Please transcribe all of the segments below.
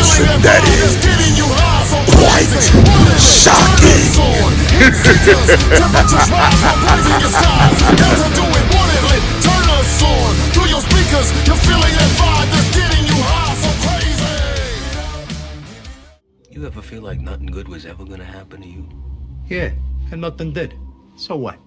Listen, that is quite shocking. You ever feel like nothing good was ever gonna happen to you? Yeah, and nothing did. So what?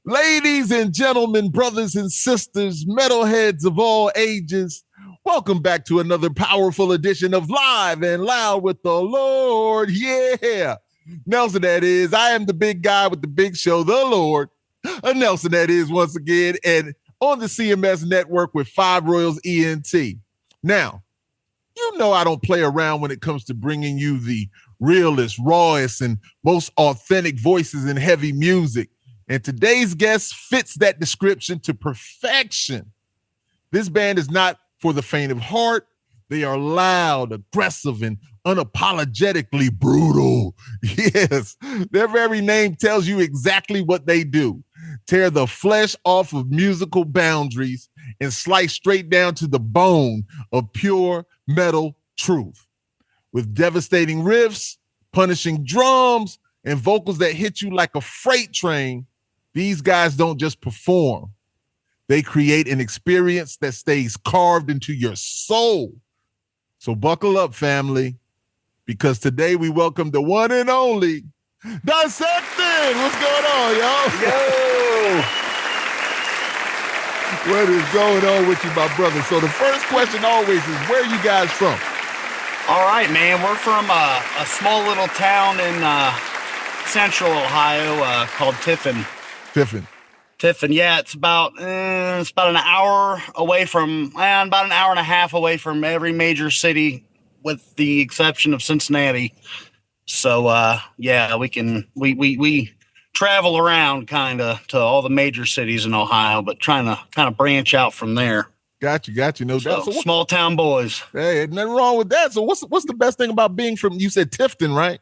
Ladies and gentlemen, brothers and sisters, metalheads of all ages, welcome back to another powerful edition of Live and Loud with the Lord. Yeah. Nelson, that is. I am the big guy with the big show, the Lord. Nelson, that is, once again, and on the CMS Network with Five Royals ENT. Now, you know I don't play around when it comes to bringing you the realest, rawest, and most authentic voices in heavy music. And today's guest fits that description to perfection. This band is not for the faint of heart. They are loud, aggressive, and unapologetically brutal. Yes, their very name tells you exactly what they do. Tear the flesh off of musical boundaries and slice straight down to the bone of pure metal truth. With devastating riffs, punishing drums, and vocals that hit you like a freight train, these guys don't just perform. They create an experience that stays carved into your soul. So buckle up, family, because today we welcome the one and only DISSECTED. What's going on, y'all? Yo! What is going on with you, my brother? So the first question always is, where are you guys from? All right, man. We're from a small little town in central Ohio called Tiffin. Tiffin, yeah. It's about an hour away from, about an hour and a half away from every major city, with the exception of Cincinnati. So yeah, we travel around kind of to all the major cities in Ohio, but trying to kind of branch out from there. Got you. No doubt. So small town boys. Hey, nothing wrong with that. So what's the best thing about being from, you said Tifton, right?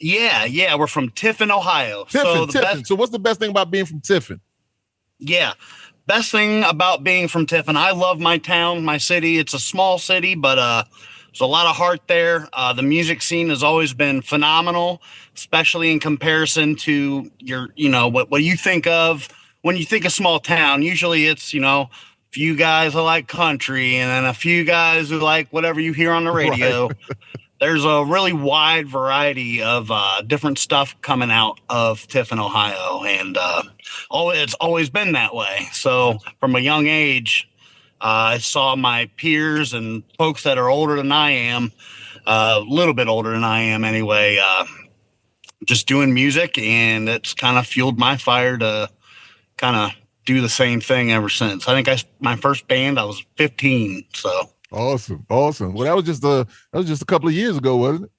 Yeah. We're from Tiffin, Ohio. Tiffin. So what's the best thing about being from Tiffin? Yeah. Best thing about being from Tiffin, I love my town, my city. It's a small city, but there's a lot of heart there. The music scene has always been phenomenal, especially in comparison to what you think of when you think of small town. Usually it's, few guys who like country and then a few guys who like whatever you hear on the radio. Right. There's a really wide variety of different stuff coming out of Tiffin, Ohio, and it's always been that way. So from a young age, I saw my peers and folks that are older than I am, a little bit older than I am anyway, just doing music, and it's kind of fueled my fire to kind of do the same thing ever since. I think my first band, I was 15, so. Awesome. Well, that was just a couple of years ago, wasn't it?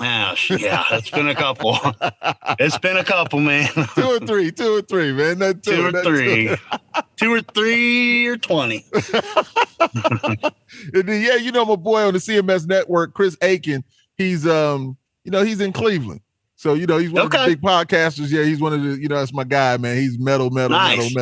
Yeah, it's been a couple. It's been a couple, man. Two or three, man. Two or three or 20. And then, yeah, my boy on the CMS Network, Chris Aiken, he's he's in Cleveland. So, he's one of the big podcasters. Yeah, he's one of the, that's my guy, man. He's metal. Nice.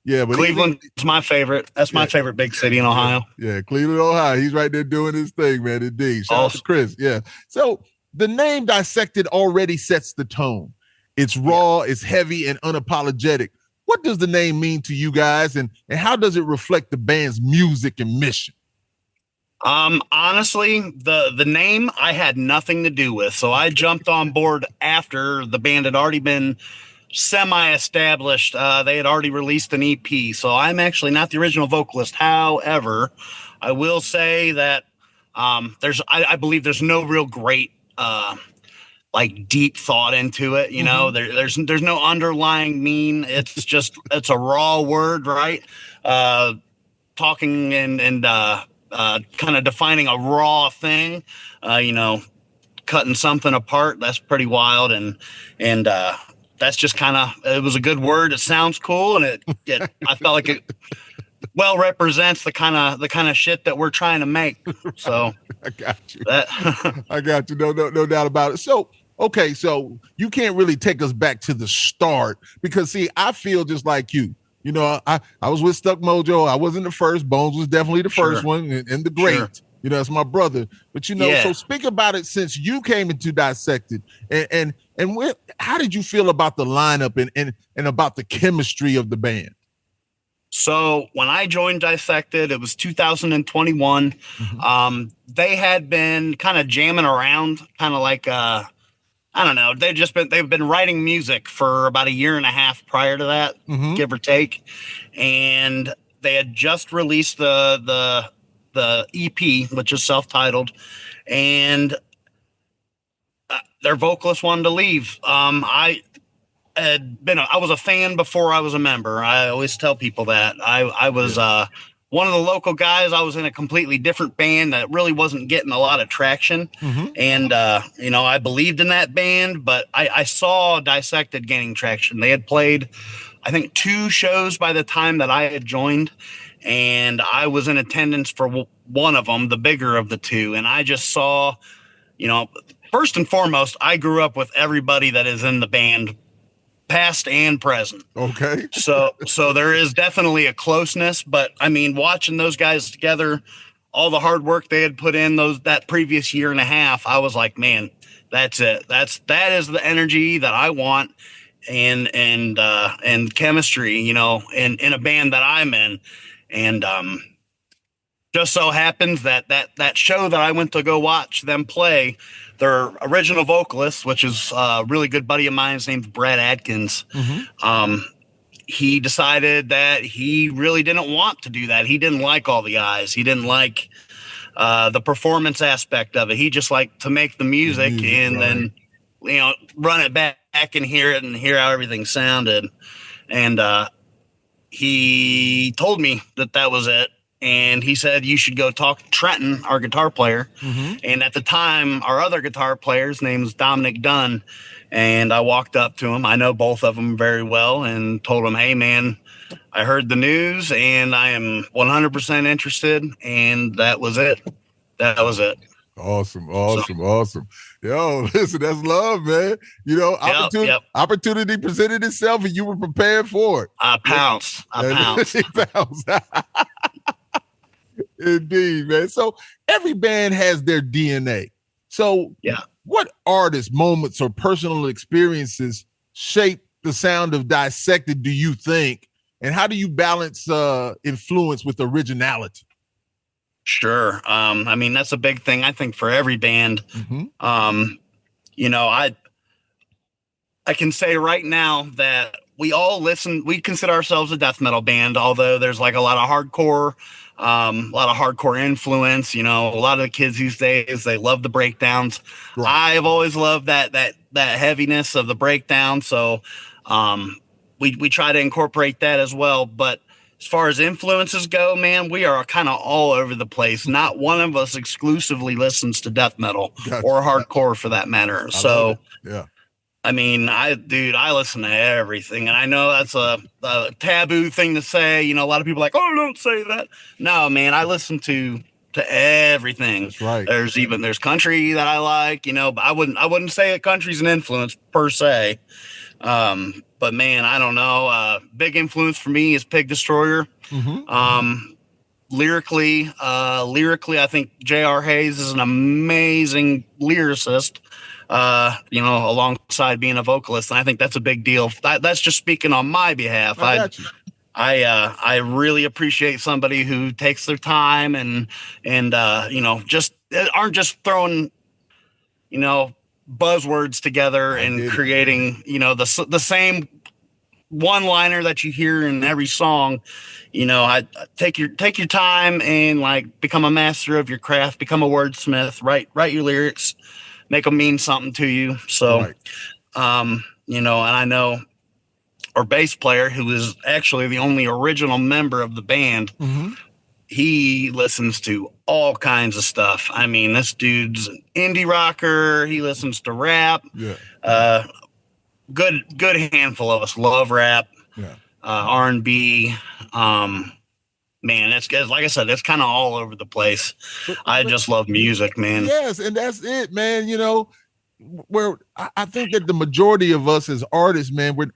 Yeah, but Cleveland's my favorite. That's my favorite big city in Ohio. Yeah, Cleveland, Ohio. He's right there doing his thing, man. Indeed. Shout out to Chris. Yeah. So the name DISSECTED already sets the tone. It's raw, it's heavy, and unapologetic. What does the name mean to you guys, and how does it reflect the band's music and mission? Honestly, the name I had nothing to do with. So I jumped on board after the band had already been semi-established. They had already released an EP, so I'm actually not the original vocalist. However, I will say that I believe there's no real great like deep thought into it. You know, there's no underlying mean. It's just it's a raw word, right? Talking and kind of defining a raw thing. You know, cutting something apart. That's pretty wild, and that's just kind of, it was a good word. It sounds cool, and it I felt like it well represents the kind of shit that we're trying to make. So I got you. I got you. No doubt about it. So, okay, so you can't really take us back to the start because, see, I feel just like you. You know, I was with Stuck Mojo. I wasn't the first. Bones was definitely the first one, and the great. Sure. You know, it's my brother. But, you know, so speak about it since you came into Dissected. And how did you feel about the lineup and about the chemistry of the band? So when I joined Dissected, it was 2021. They had been kind of jamming around, kind of like, I don't know. They've been writing music for about a year and a half prior to that, give or take. And they had just released the EP, which is self-titled, and their vocalist wanted to leave. I was a fan before I was a member. I always tell people that I was one of the local guys. I was in a completely different band that really wasn't getting a lot of traction. And, you know, I believed in that band, but I saw Dissected gaining traction. They had played, I think, 2 shows by the time that I had joined. And I was in attendance for one of them, the bigger of the 2. And I just saw, you know, first and foremost, I grew up with everybody that is in the band, past and present. Okay. So there is definitely a closeness, but I mean, watching those guys together, all the hard work they had put in that previous year and a half, I was like, man, that's it. That is the energy that I want and chemistry, you know, in a band that I'm in. And just so happens that show that I went to go watch them play, their original vocalist, which is a really good buddy of mine, his name's Brad Adkins. He decided that he really didn't want to do that. He didn't like all the guys. He didn't like the performance aspect of it. He just liked to make the music and then, you know, run it back and hear it and hear how everything sounded. And he told me that was it. And he said, you should go talk to Trenton, our guitar player. And at the time, our other guitar player's name is Dominic Dunn. And I walked up to him. I know both of them very well and told him, hey, man, I heard the news and I am 100% interested. And that was it. That was it. Awesome. Yo, listen, that's love, man. You know, opportunity presented itself and you were prepared for it. I pounced. Indeed, man. So every band has their DNA. So what artists, moments, or personal experiences shape the sound of Dissected, do you think? And how do you balance influence with originality? Sure. I mean, that's a big thing, I think, for every band. You know, I can say right now that we all we consider ourselves a death metal band, although there's like a lot of hardcore influence. You know, a lot of the kids these days, they love the breakdowns. I've always loved that heaviness of the breakdown. So we try to incorporate that as well. But as far as influences go, man, we are kind of all over the place. Not one of us exclusively listens to death metal or hardcore for that matter. So, I mean, I listen to everything. And I know that's a taboo thing to say. You know, a lot of people are like, oh, don't say that. No, man, I listen to everything. That's right. There's country that I like, you know, but I wouldn't say that country's an influence per se. But man, I don't know. Big influence for me is Pig Destroyer. Lyrically, I think J.R. Hayes is an amazing lyricist, you know, alongside being a vocalist. And I think that's a big deal. That's just speaking on my behalf. I really appreciate somebody who takes their time and you know, just aren't just throwing, you know, buzzwords together and creating, you know, the same one liner that you hear in every song. I take your time and like become a master of your craft, become a wordsmith, write your lyrics, make them mean something to you. So, Right. and I know our bass player, who is actually the only original member of the band, he listens to all kinds of stuff. I mean, this dude's an indie rocker. He listens to rap. Yeah. Good handful of us love rap. Yeah. R&B. Man, it's like I said, it's kind of all over the place. I just love music, man. Yes, and that's it, man. Where I think that the majority of us as artists, man, it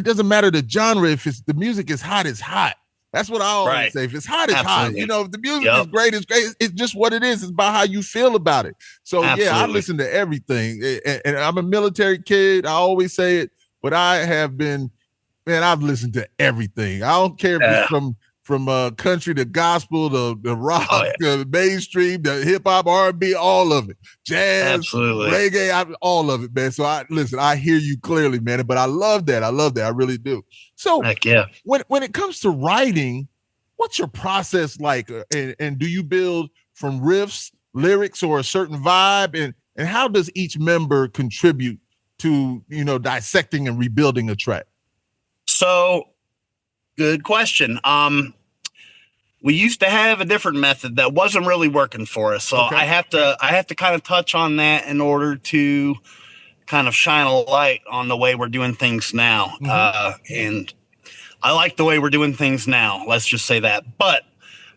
doesn't matter the genre. If the music is hot, it's hot. That's what I always say. If it's hot, it's hot. If the music is great, it's great. It's just what it is. It's about how you feel about it. So yeah, I listen to everything. And I'm a military kid. I always say it, but I've listened to everything. I don't care if it's from country to gospel to rock to mainstream to hip hop, R&B, all of it, jazz, reggae, all of it, man. So I hear you clearly, man. But I love that. I really do. So when it comes to writing, what's your process like? And do you build from riffs, lyrics, or a certain vibe? And how does each member contribute to dissecting and rebuilding a track? So, good question. We used to have a different method that wasn't really working for us. So I have to kind of touch on that in order to kind of shine a light on the way we're doing things now. And I like the way we're doing things now. Let's just say that. But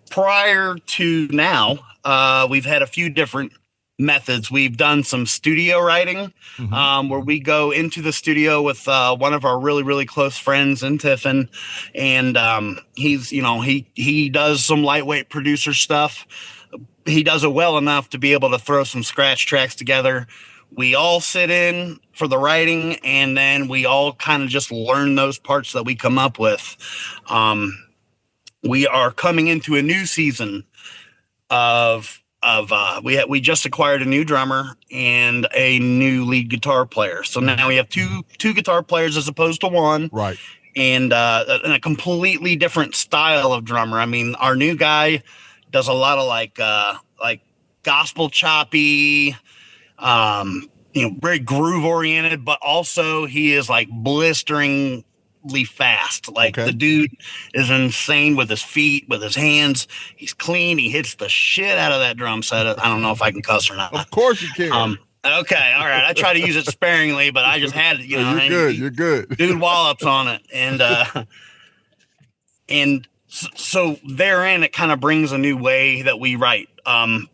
prior to now, we've had a few different methods. We've done some studio writing, where we go into the studio with one of our really, really close friends in Tiffin. And he's, he does some lightweight producer stuff. He does it well enough to be able to throw some scratch tracks together. We all sit in for the writing, and then we all kind of just learn those parts that we come up with. We are coming into a new season we just acquired a new drummer and a new lead guitar player. So now we have two guitar players as opposed to one. Right. And a completely different style of drummer. I mean, our new guy does a lot of like gospel choppy, very groove oriented, but also he is like blisteringly fast. The dude is insane with his feet, with his hands. He's clean. He hits the shit out of that drum set. I don't know if I can cuss or not. Of course you can. Okay. All right. I try to use it sparingly, but I just had it, You're good. Dude wallops on it. And so therein, it kind of brings a new way that we write. I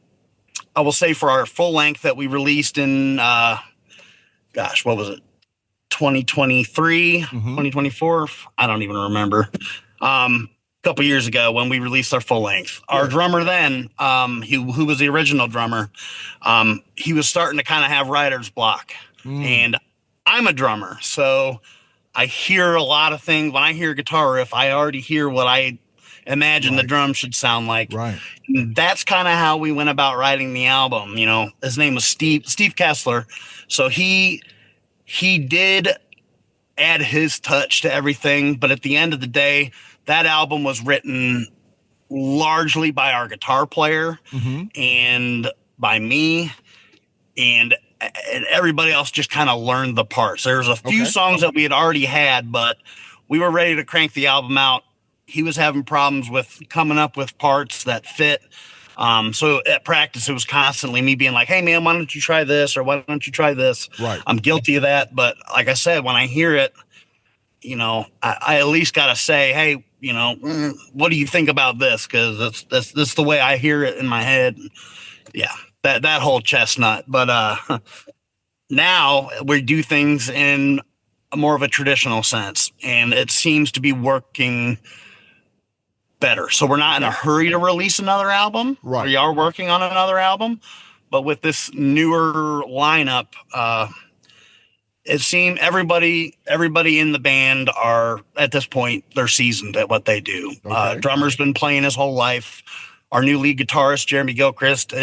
will say for our full length that we released in, what was it? 2023, 2024. I don't even remember. A couple years ago when we released our full length, our drummer then, who was the original drummer, he was starting to kind of have writer's block. And I'm a drummer, so I hear a lot of things. When I hear a guitar riff, I already hear what I imagine the drum should sound like. Right. That's kind of how we went about writing the album. His name was Steve Kessler. So he did add his touch to everything, but at the end of the day, that album was written largely by our guitar player and by me, and everybody else just kind of learned the parts. There's a few songs that we had already had, but we were ready to crank the album out. He was having problems with coming up with parts that fit. So at practice, it was constantly me being like, hey, man, why don't you try this? Or why don't you try this? Right. I'm guilty of that. But like I said, when I hear it, I at least got to say, hey, what do you think about this? Because that's the way I hear it in my head. Yeah, that whole chestnut. But now we do things in more of a traditional sense, and it seems to be working better. So we're not in a hurry to release another album. Right. We are working on another album, but with this newer lineup, it seemed everybody in the band are at this point, they're seasoned at what they do. Drummer's been playing his whole life. Our new lead guitarist, Jeremy Gilchrist,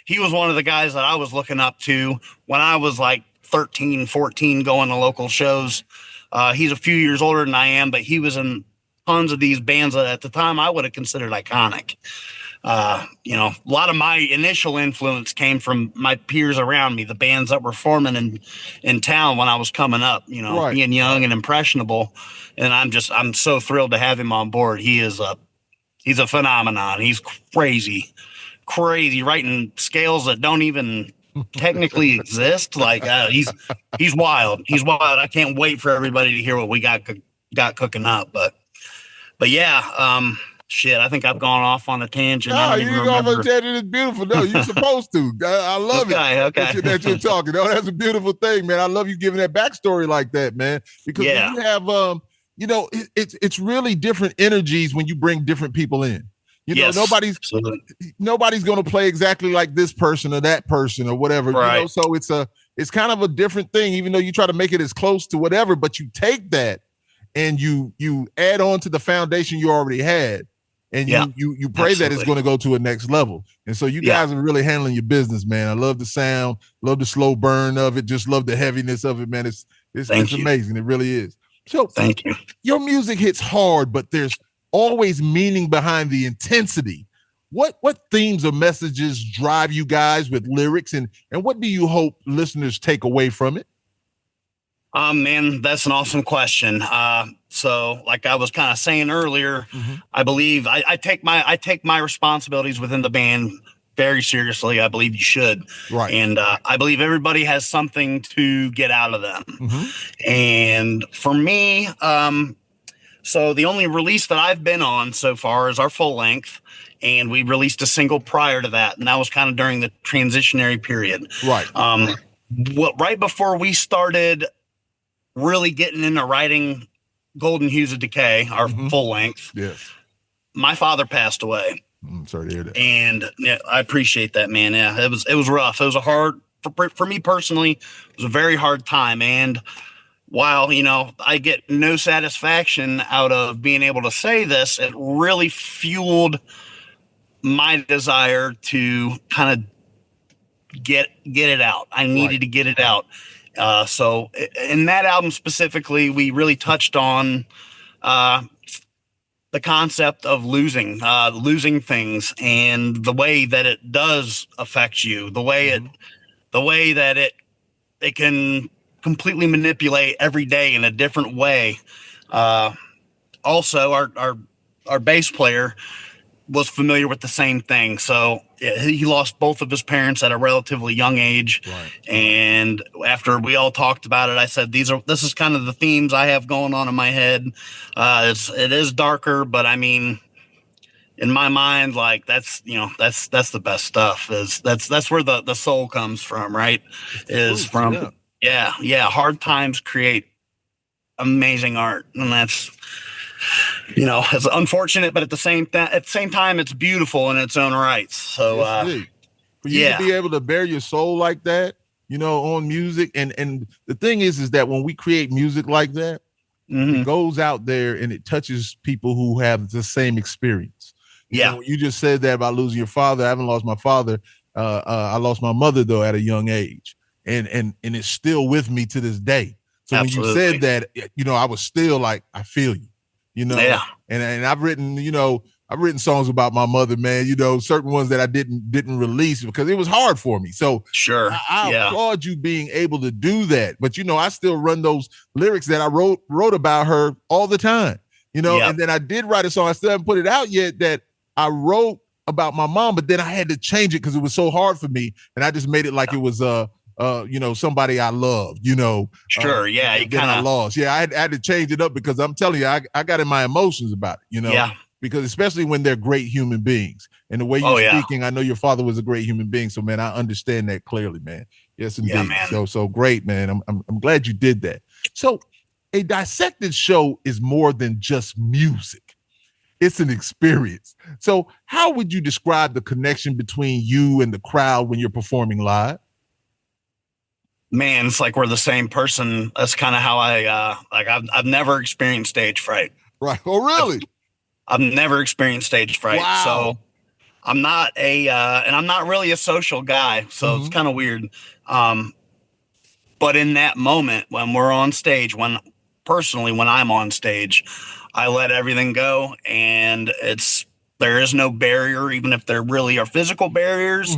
he was one of the guys that I was looking up to when I was like 13, 14 going to local shows. He's a few years older than I am, but he was in tons of these bands that at the time I would have considered iconic. A lot of my initial influence came from my peers around me, the bands that were forming in town when I was coming up, Right. being young and impressionable. And I'm so thrilled to have him on board. He's a phenomenon. He's crazy writing scales that don't even technically exist. Like he's wild. He's wild. I can't wait for everybody to hear what we got cooking up. But yeah, shit, I think I've gone off on a tangent. No, you didn't go off on a tangent. It's beautiful. No, you're supposed to. I love it. Okay. That you're talking. No, that's a beautiful thing, man. I love you giving that backstory like that, man. Because you have, it's really different energies when you bring different people in. Nobody's going to play exactly like this person or that person or whatever. Right. So it's kind of a different thing, even though you try to make it as close to whatever, but you take that and you add on to the foundation you already had. And you pray that it's going to go to a next level. And so you guys are really handling your business, man. I love the sound, love the slow burn of it, just love the heaviness of it, man. It's amazing. It really is. So thank you. Your music hits hard, but there's always meaning behind the intensity. What themes or messages drive you guys with lyrics, and what do you hope listeners take away from it? Man, that's an awesome question. So like I was kind of saying earlier, I believe I take my responsibilities within the band very seriously. I believe you should. Right. And I believe everybody has something to get out of them. And for me, so the only release that I've been on so far is our full length. And we released a single prior to that. And that was kind of during the transitionary period. Right. Right before we started really getting into writing Golden Hues of Decay, our full length. Yes. My father passed away. I'm sorry to hear that. And I appreciate that, man. Yeah, it was rough. It was a hard, for me personally, it was a very hard time. And while, I get no satisfaction out of being able to say this, it really fueled my desire to kind of get it out. I needed to get it out. So in that album specifically, we really touched on the concept of losing things and the way that it does affect you, the way that it can completely manipulate every day in a different way. Also, our bass player was familiar with the same thing. So he lost both of his parents at a relatively young age. Right. And after we all talked about it, I said, this is kind of the themes I have going on in my head. It is darker, but I mean, in my mind, like that's the best stuff. That's where the soul comes from, right? Hard times create amazing art. And that's, it's unfortunate, but at the same time, it's beautiful in its own rights. So, for you to be able to bear your soul like that, on music, and the thing is that when we create music like that, it goes out there and it touches people who have the same experience. You just said that about losing your father. I haven't lost my father. I lost my mother though at a young age, and it's still with me to this day. So Absolutely. When you said that, I was still like, I feel you. And I've written songs about my mother, man, certain ones that I didn't release because it was hard for me. So sure. I applaud you being able to do that. But, I still run those lyrics that I wrote about her all the time, and then I did write a song. I still haven't put it out yet that I wrote about my mom, but then I had to change it because it was so hard for me. And I just made it like it was, somebody I loved, Sure. You kind of lost. Yeah. I had to change it up because I'm telling you, I got in my emotions about it, because especially when they're great human beings and the way you're speaking, I know your father was a great human being. So man, I understand that clearly, man. Yes, indeed. Yeah, man. So great, man. I'm glad you did that. So a dissected show is more than just music. It's an experience. So how would you describe the connection between you and the crowd when you're performing live? Man, it's like we're the same person. That's kind of how I've never experienced stage fright. Right. Oh, really? I've never experienced stage fright. Wow. So I'm not and I'm not really a social guy. So it's kind of weird. But in that moment, when we're on stage, when I'm on stage, I let everything go, and there is no barrier, even if there really are physical barriers.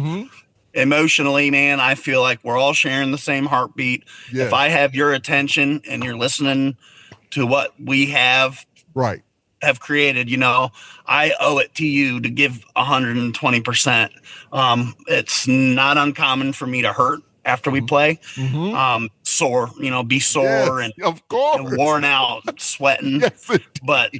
Emotionally, man, I feel like we're all sharing the same heartbeat. Yes. If I have your attention and you're listening to what we have created, I owe it to you to give 120%. It's not uncommon for me to hurt after we play, sore, be sore, yes, and, of course, and worn out, sweating. Yes, but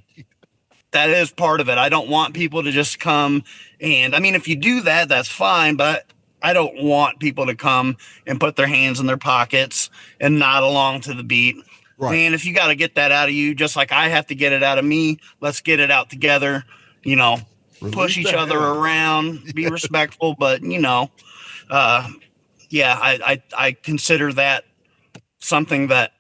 that is part of it. I don't want people to just come and, if you do that, that's fine, but I don't want people to come and put their hands in their pockets and nod along to the beat. Right. Man, if you got to get that out of you, just like I have to get it out of me, let's get it out together, push each other around, be respectful, but, I consider that something that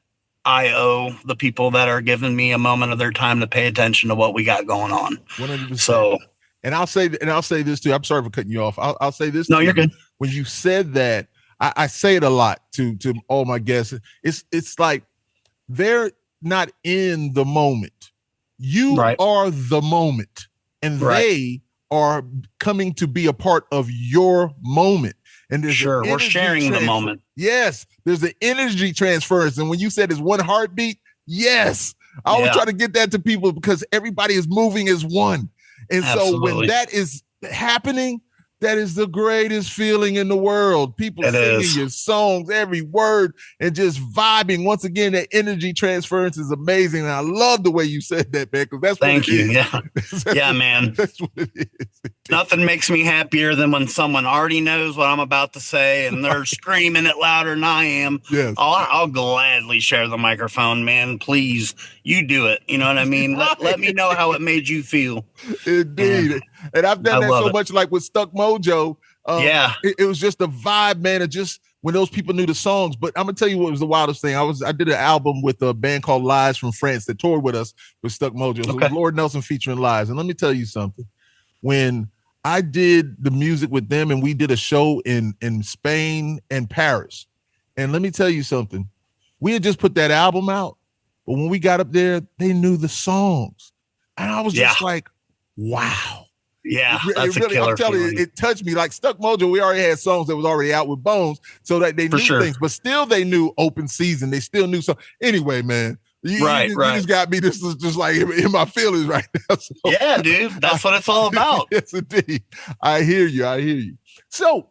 I owe the people that are giving me a moment of their time to pay attention to what we got going on. 100%. So, and I'll say this too. I'm sorry for cutting you off. I'll say this. No, you're good. When you said that, I say it a lot to all my guests. It's like they're not in the moment. You are the moment, and they are coming to be a part of your moment. And there's we're sharing the moment. Yes, there's an energy transference. And when you said it's one heartbeat, yes, I always try to get that to people because everybody is moving as one. And Absolutely. So when that is happening, that is the greatest feeling in the world. People singing your songs, every word, and just vibing. Once again, that energy transference is amazing. And I love the way you said that, man, because that's Thank what it you. is. Yeah, man. That's what it is. Nothing makes me happier than when someone already knows what I'm about to say and they're screaming it louder than I am. Yes. I'll gladly share the microphone, man. Please, you do it. You know what I mean? Let me know how it made you feel. Indeed. And I've done that so much, like with Stuck Mojo. It was just a vibe, man, of just when those people knew the songs. But I'm gonna tell you what was the wildest thing. I did an album with a band called Lies from France that toured with us with Stuck Mojo. So it was Lord Nelson featuring Lies. And let me tell you something. When I did the music with them and we did a show in Spain and Paris, and let me tell you something. We had just put that album out, but when we got up there, they knew the songs. And I was just like, wow. Yeah, that's really, a killer I'm telling you, it touched me. Like Stuck Mojo, we already had songs that was already out with Bones, so that they knew things, but still they knew Open Season. They still knew something. Anyway, man, you just got me. This is just like in my feelings right now. So, yeah, dude, that's what it's all about. Yes, indeed. I hear you. So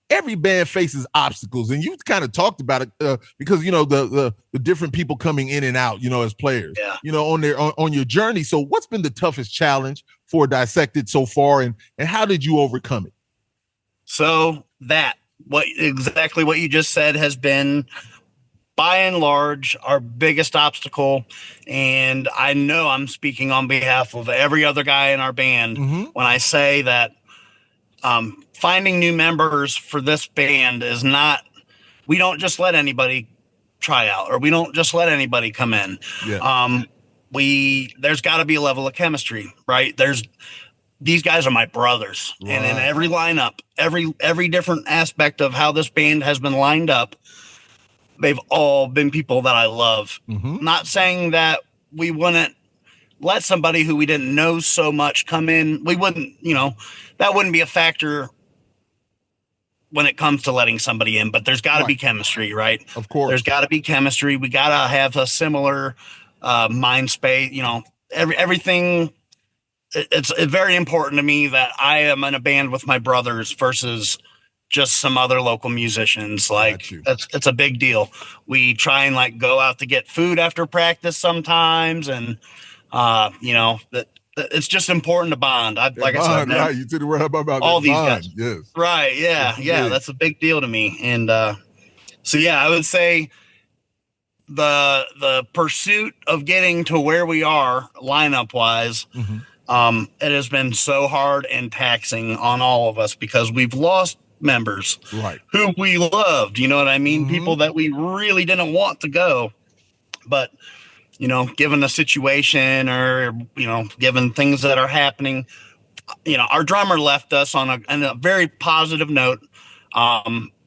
every band faces obstacles, and you kind of talked about it because the different people coming in and out, as players, on your journey. So what's been the toughest challenge for Dissected so far, and how did you overcome it? So exactly what you just said has been, by and large, our biggest obstacle. And I know I'm speaking on behalf of every other guy in our band when I say that finding new members for this band is not, we don't just let anybody try out, or we don't just let anybody come in. Yeah. There's got to be a level of chemistry, right? These guys are my brothers, right. And in every lineup, every different aspect of how this band has been lined up, they've all been people that I love. Not saying that we wouldn't let somebody who we didn't know so much come in. We wouldn't, that wouldn't be a factor when it comes to letting somebody in, but there's got to be chemistry, right? Of course. There's got to be chemistry. We got to have a similar mind space, everything. It's very important to me that I am in a band with my brothers versus just some other local musicians. Like it's a big deal. We try and go out to get food after practice sometimes. And, that it's just important to bond. I said, right. You did the word about all these bond. guys. Yes. Right. Yeah. Yeah. That's a big deal to me. And, I would say the pursuit of getting to where we are lineup wise, it has been so hard and taxing on all of us because we've lost members who we loved, you know what I mean? People that we really didn't want to go, but given the situation or, given things that are happening, our drummer left us on a very positive note.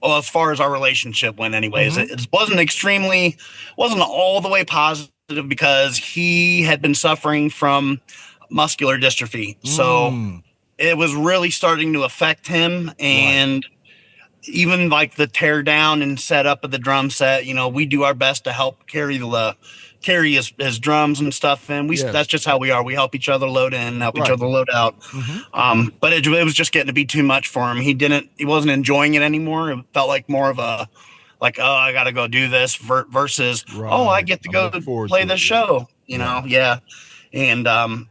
well, as far as our relationship went anyways, it wasn't all the way positive because he had been suffering from muscular dystrophy. So it was really starting to affect him. And even like the tear down and setup of the drum set, we do our best to help carry his drums and stuff. And that's just how we are. We help each other load in, help each other load out. But it was just getting to be too much for him. He wasn't enjoying it anymore. It felt like more of a, like, oh, I got to go do this versus, oh, I get to go play this show, know? Yeah. And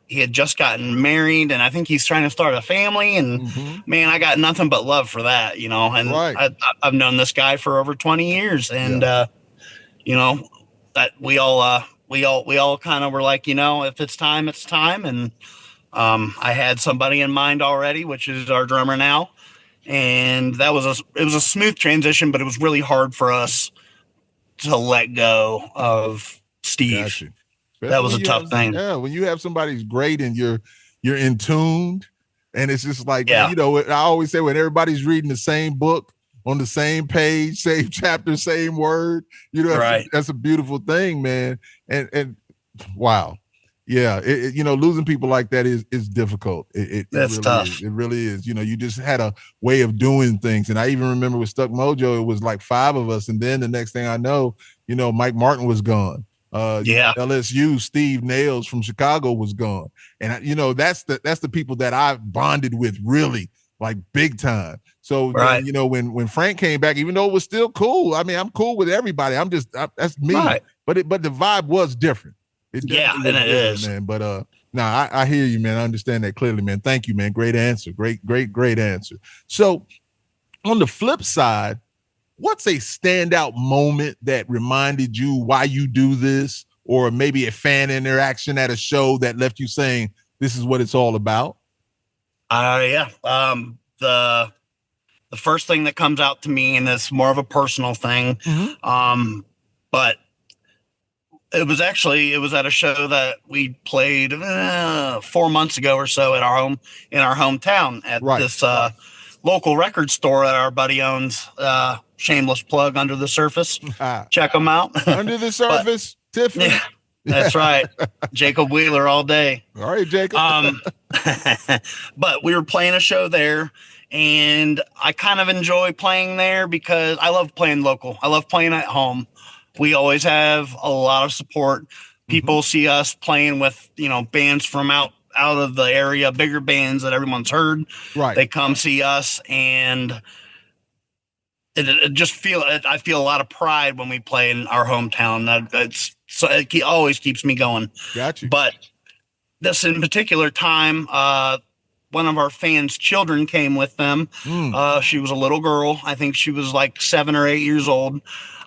he had just gotten married, and I think he's trying to start a family. And man, I got nothing but love for that, And I've known this guy for over 20 years, and that we all kind of were like, if it's time, it's time. And I had somebody in mind already, which is our drummer now, and it was a smooth transition, but it was really hard for us to let go of Steve. Gotcha. That was a tough thing. Yeah, when you have somebody's great and you're in tuned, and it's just like, I always say, when everybody's reading the same book on the same page, same chapter, same word, that's a beautiful thing, man. And wow. Yeah, losing people like that is difficult. That's really tough. It really is. You just had a way of doing things. And I even remember with Stuck Mojo, it was like 5 of us. And then the next thing I know, Mike Martin was gone. LSU, Steve Nails from Chicago was gone. And that's the people that I bonded with really, like, big time. So then, when Frank came back, even though it was still cool, I mean, I'm cool with everybody. That's me. Right. But the vibe was different. It is, man. But I hear you, man. I understand that clearly, man. Thank you, man. Great answer. Great answer. So on the flip side, what's a standout moment that reminded you why you do this, or maybe a fan interaction at a show that left you saying, this is what it's all about? The first thing that comes out to me, and it's more of a personal thing, but it was at a show that we played 4 months ago or so in our hometown at this local record store that our buddy owns. Shameless plug, Under the Surface. Check them out. Under the Surface, Tiffin. Yeah, that's right. Jacob Wheeler all day. All right, Jacob. But we were playing a show there, and I kind of enjoy playing there because I love playing local. I love playing at home. We always have a lot of support. People see us playing with, bands from out of the area, bigger bands that everyone's heard. Right. They come see us, and I feel a lot of pride when we play in our hometown. It always keeps me going. Gotcha. But this in particular time, one of our fans' children came with them. She was a little girl. I think she was like 7 or 8 years old.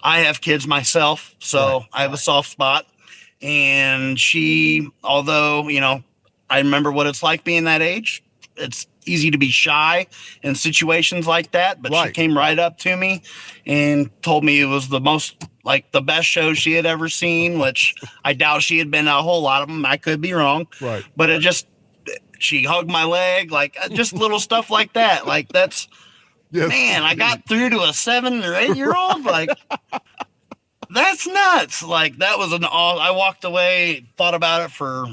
I have kids myself, so I have a soft spot. And she, although, I remember what it's like being that age. It's easy to be shy in situations like that, but she came right up to me and told me it was the best show she had ever seen, which I doubt she had been to a whole lot of them. I could be wrong. Right. But she hugged my leg, like just little stuff like that. Like man, I got through to a 7 or 8 year old. Like, that's nuts. Like, that was I walked away, thought about it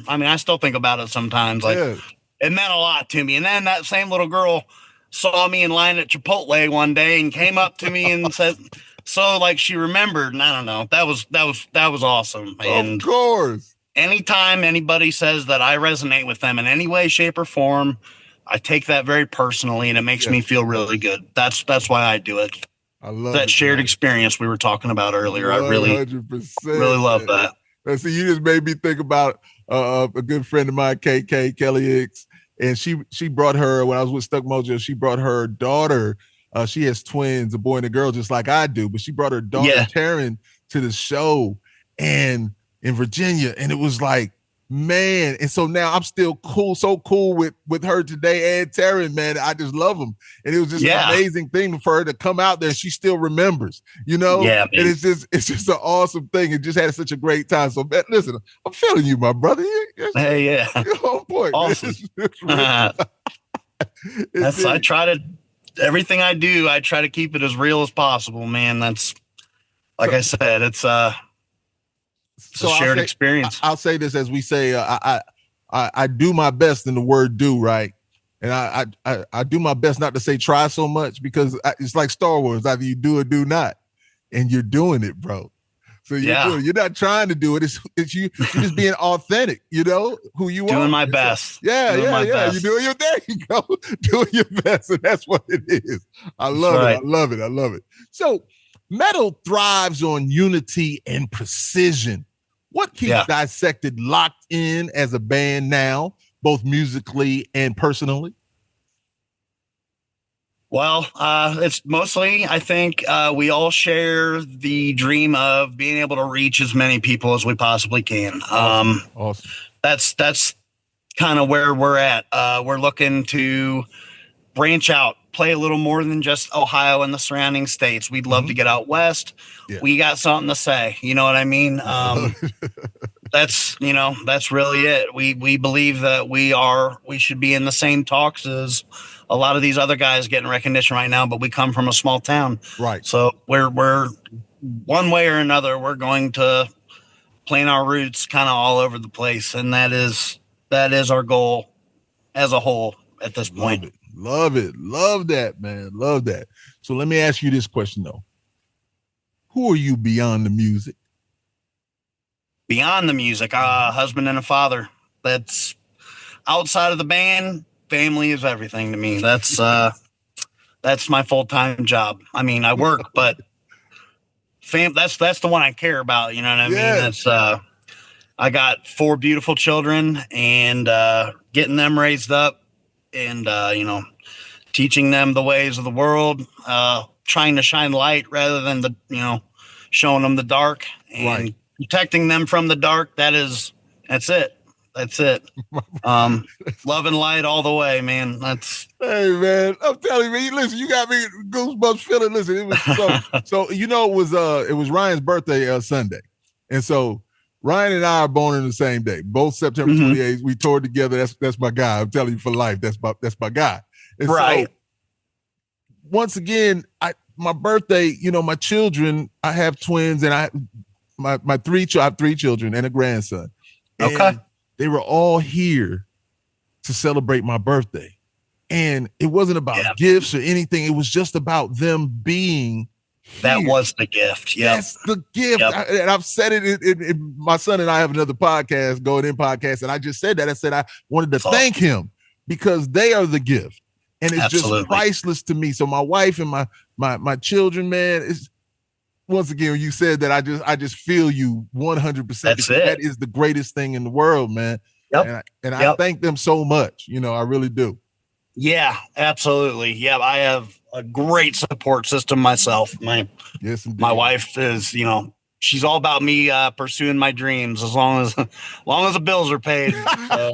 I still think about it sometimes. Like, it meant a lot to me. And then that same little girl saw me in line at Chipotle one day and came up to me and said, so like she remembered. And I don't know. That was awesome. And of course, anytime anybody says that I resonate with them in any way, shape, or form, I take that very personally, and it makes me feel really good. That's why I do it. I love that shared experience we were talking about earlier. 100%, I really love that. And so you just made me think about a good friend of mine, Kelly Hicks, and she brought her, when I was with Stuck Mojo, she brought her daughter. She has twins, a boy and a girl, just like I do, but she brought her daughter Taryn to the show and in Virginia, and it was like, man. And so now I'm still so cool with her today and Taryn, man. I just love them. And it was just an amazing thing for her to come out there. She still remembers, Yeah, man. And it's just an awesome thing. It just had such a great time. So, man, listen, I'm feeling you, my brother. Hey, yeah. You're on point. Awesome. I everything I do, I try to keep it as real as possible, man. That's like I said, it's a shared experience. I'll say this as we say, I do my best in the word do, right? And I do my best not to say try so much, because it's like Star Wars. Either you do or do not. And you're doing it, bro. So you're not trying to do it. It's you're just being authentic, who you are. Doing my best. Yeah. You're doing there you go. Doing your best. And that's what it is. I love it. I love it. So metal thrives on unity and precision. What keeps Dissected locked in as a band now, both musically and personally? Well, it's mostly, I think, we all share the dream of being able to reach as many people as we possibly can. Awesome. That's kind of where we're at. We're looking to branch out, play a little more than just Ohio and the surrounding states. We'd love to get out west. Yeah. We got something to say. You know what I mean? That's really it. We believe that we should be in the same talks as a lot of these other guys getting recognition right now, but we come from a small town. Right. So we're one way or another, we're going to plant our roots kind of all over the place. And that is our goal as a whole at this point. Love it. Love that, man. Love that. So let me ask you this question though. Who are you beyond the music? Beyond the music, husband and a father. That's outside of the band. Family is everything to me. That's my full-time job. I mean, I work, but that's the one I care about. You know what I mean? That's I got 4 beautiful children, and getting them raised up, and teaching them the ways of the world, trying to shine light rather than showing them the dark, and protecting them from the dark. That's it. That's it. Love and light all the way, man. Hey, man, I'm telling you, listen, you got me goosebumps feeling. Listen, it was so it was Ryan's birthday Sunday, and so Ryan and I are born on the same day, both September 28th. We toured together. That's my guy. I'm telling you, for life. That's my guy. And so, once again, my birthday. My children. I have twins, and I have 3 children and a grandson. Okay. They were all here to celebrate my birthday. And it wasn't about gifts or anything. It was just about them being here. That was the gift. Yeah. That's the gift. Yep. And I've said it. My son and I have another podcast, Going In Podcast. And I just said that. I said I wanted to thank him because they are the gift. And it's just priceless to me. So my wife and my children, man, once again, you said that I just feel you 100%. That's it. That is the greatest thing in the world, man. Yep. And I thank them so much. I really do. Yeah, absolutely. Yeah, I have a great support system myself. My wife is, she's all about me pursuing my dreams as long as the bills are paid. So,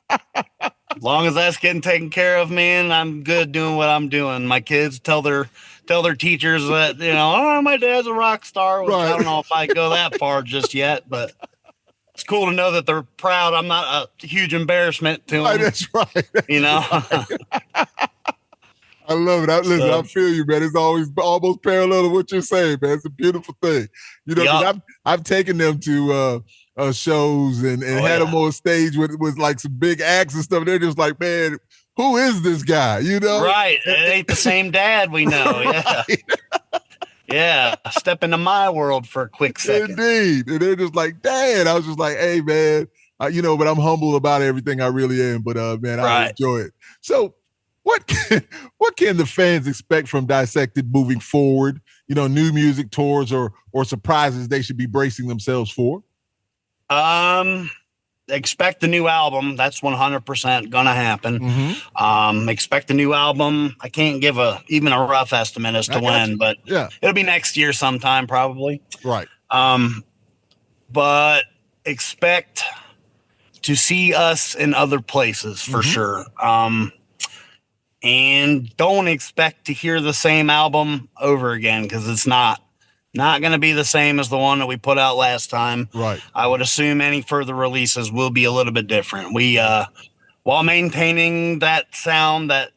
as long as that's getting taken care of, man, I'm good doing what I'm doing. My kids tell their teachers that, my dad's a rock star. Which I don't know if I go that far just yet, but it's cool to know that they're proud. I'm not a huge embarrassment to them. That's right. I love it. I feel you, man. It's always almost parallel to what you're saying, man. It's a beautiful thing. I've taken them to shows and had them on stage with like some big acts and stuff. They're just like, man, who is this guy? Right. It ain't the same dad we know. Yeah. Yeah. Step into my world for a quick second. Indeed. And they're just like, Dad. I was just like, hey, man, but I'm humble about everything. I really am. But man, I enjoy it. So what can the fans expect from Dissected moving forward? New music, tours, or surprises they should be bracing themselves for? Expect the new album. That's 100% gonna happen. Mm-hmm. Expect the new album. I can't give even a rough estimate as to when, but it'll be next year sometime probably. Right. But expect to see us in other places for sure. And don't expect to hear the same album over again, because it's not going to be the same as the one that we put out last time. Right. I would assume any further releases will be a little bit different. We, while maintaining that sound that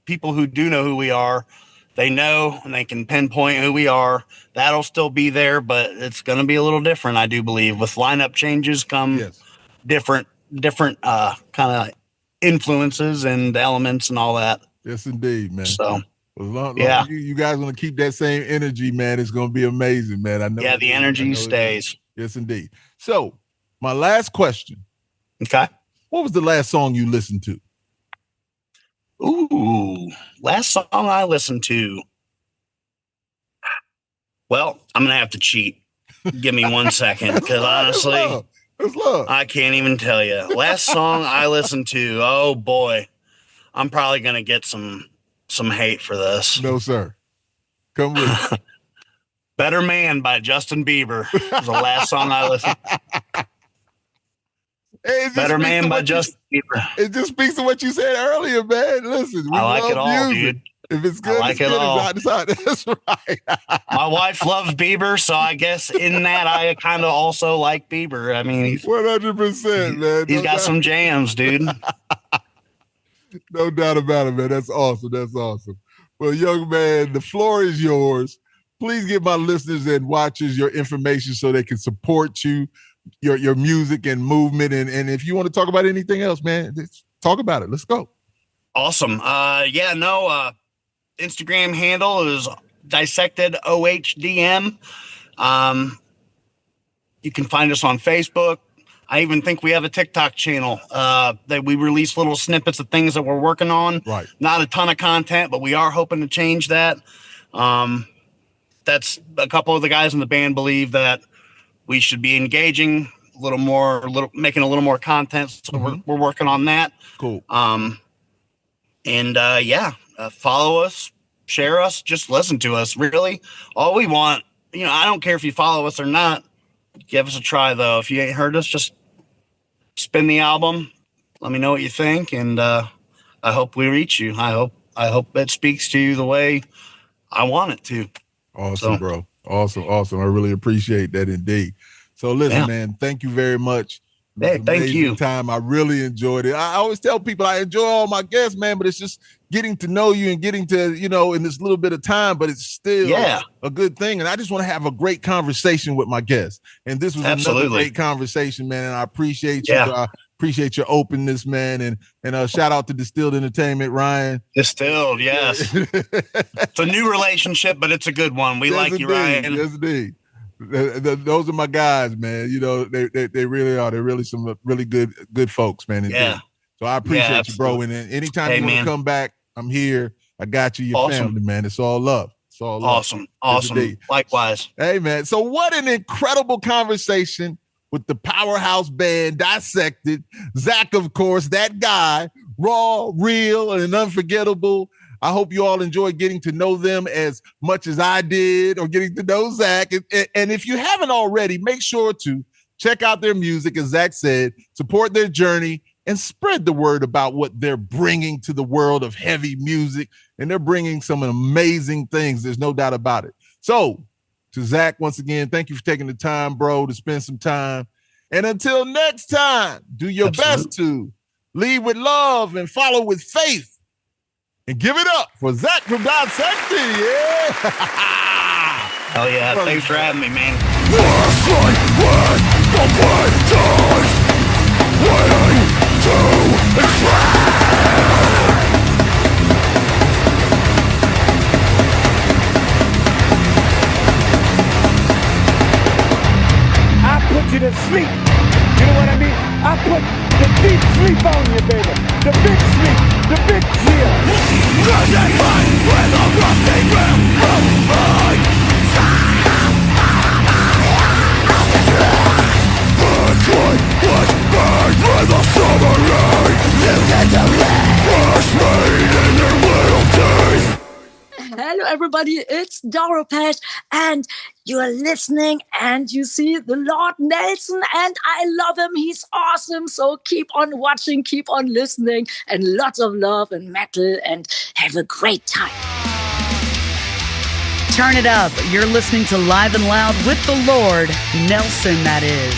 people who do know who we are, they know and they can pinpoint who we are. That'll still be there, but it's going to be a little different, I do believe. With lineup changes come different kind of influences and elements and all that. Yes, indeed, man. So, as long you guys want to keep that same energy, man, it's going to be amazing, man. I know. Yeah, the energy stays. Yes, indeed. So, my last question. Okay. What was the last song you listened to? Ooh, last song I listened to. Well, I'm going to have to cheat. Give me 1 second, because honestly, I can't even tell you. Last song I listened to, oh boy, I'm probably going to get some hate for this. No, sir. Come with Better Man by Justin Bieber was the last song I listened to. Better Man by Justin Bieber. It just speaks to what you said earlier, man. Listen, we I like it all, music. dude. If it's good, I like it all. That's right. My wife loves Bieber, so I guess in that I kind of also like Bieber. I mean, 100%, man. He's got some jams, dude. No doubt about it, man. That's awesome. That's awesome. Well, young man, the floor is yours. Please give my listeners and watchers your information so they can support you, your music and movement. And if you want to talk about anything else, man, just talk about it. Let's go. Awesome. Instagram handle is DISSECTED OHDM. You can find us on Facebook. I even think we have a TikTok channel that we release little snippets of things that we're working on. Right. Not a ton of content, but we are hoping to change that. That's a couple of the guys in the band believe that we should be engaging a little more, making a little more content. So we're working on that. Cool. Follow us, share us, just listen to us. Really, all we want, I don't care if you follow us or not. Give us a try, though. If you ain't heard us, just spin the album. Let me know what you think, and I hope we reach you. I hope it speaks to you the way I want it to. Awesome, bro. Awesome. I really appreciate that indeed. So listen, man, thank you very much. Hey, thank you. Time. I really enjoyed it. I always tell people I enjoy all my guests, man, but it's just getting to know you and getting to, in this little bit of time, but it's still a good thing. And I just want to have a great conversation with my guests. And this was another great conversation, man. And I appreciate you. I appreciate your openness, man. And shout out to Distilled Entertainment, Ryan. Distilled, yes. It's a new relationship, but it's a good one. We like you, Ryan. Yes, indeed. Those are my guys, man. They really are. They're really some really good folks, man. Yeah. So I appreciate you, bro. And anytime you want to come back, I'm here. I got you, your family, man. It's all love. It's all love. Awesome. Likewise. Hey, man. So what an incredible conversation with the powerhouse band DISSECTED. Zach, of course, that guy, raw, real, and unforgettable. I hope you all enjoyed getting to know them as much as I did, or getting to know Zach. And if you haven't already, make sure to check out their music, as Zach said, support their journey, and spread the word about what they're bringing to the world of heavy music. And they're bringing some amazing things. There's no doubt about it. So to Zach, once again, thank you for taking the time, bro, to spend some time. And until next time, do your best to lead with love and follow with faith. And give it up for Zach from DISSECTED. Yeah. Hell yeah. Thanks for having me, man. I put you to sleep. You know what I mean? I put the deep sleep on you, baby. The big sleep. The big chill. Hello, everybody. It's Doro Pesh, and you are listening, and you see the Lord Nelson, and I love him. He's awesome. So keep on watching, keep on listening, and lots of love and metal, and have a great time. Turn it up. You're listening to Live and Loud with the Lord Nelson, that is.